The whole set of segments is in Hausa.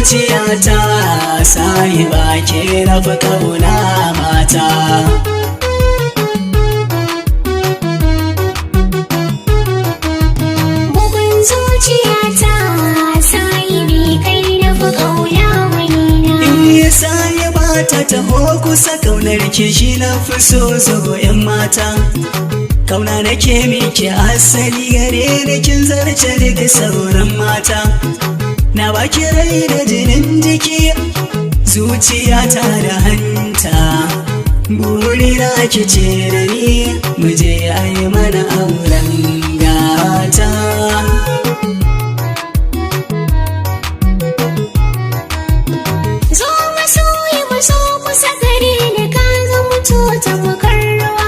zuciyata sahiba ke rafi kauna mata. Bugun zuciyata sahibi kai rafi kauna wani na. Sahiba ta taho kusa kaunar ki shi na fi so zo yan mata. Kauna nake miki asali gare da kin zarce daga sauran mata. Na baki rai da jinin jiki zuciyata da hanta. Burina ki ce da ni mu je ayi mana auren gata. Zo masoyi maso kusa gare ni ka zama ta makarrawa.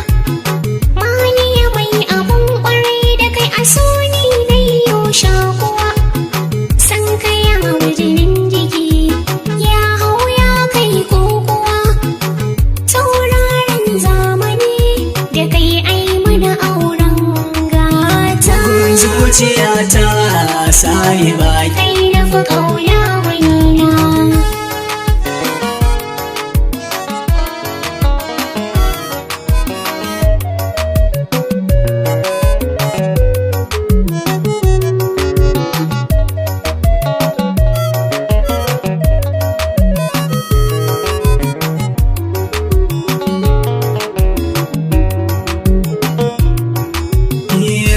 Maniya mai abun kwarai da kai a so ni na yau shakuwa. San ka ya hau jinin jiki ya hau ya kai kokowa. Tauraron zamani da kai ai mana auren gata. Zuciyata sahiba Kai na fi ƙauna wani na.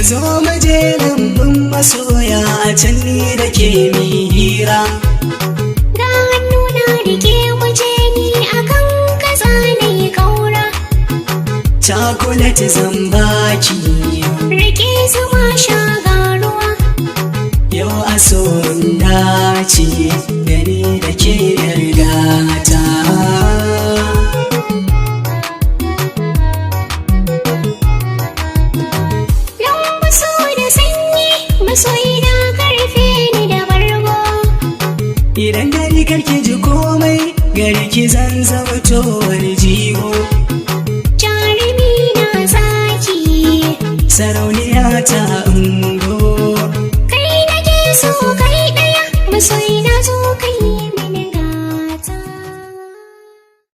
zo maje lambun masoya a can ni da ke mi hira. Ga hannu na rike muje ni akan kaza na yi kaura. Chocolate zan baki Rike zuma shagaruwa. yau a son dace da ni da ke yargata. Masoyi na karfe ni da bargo. Idan gari karki ji komai gari ki zan zama wani jigo. Jarumi na zaki Sarauni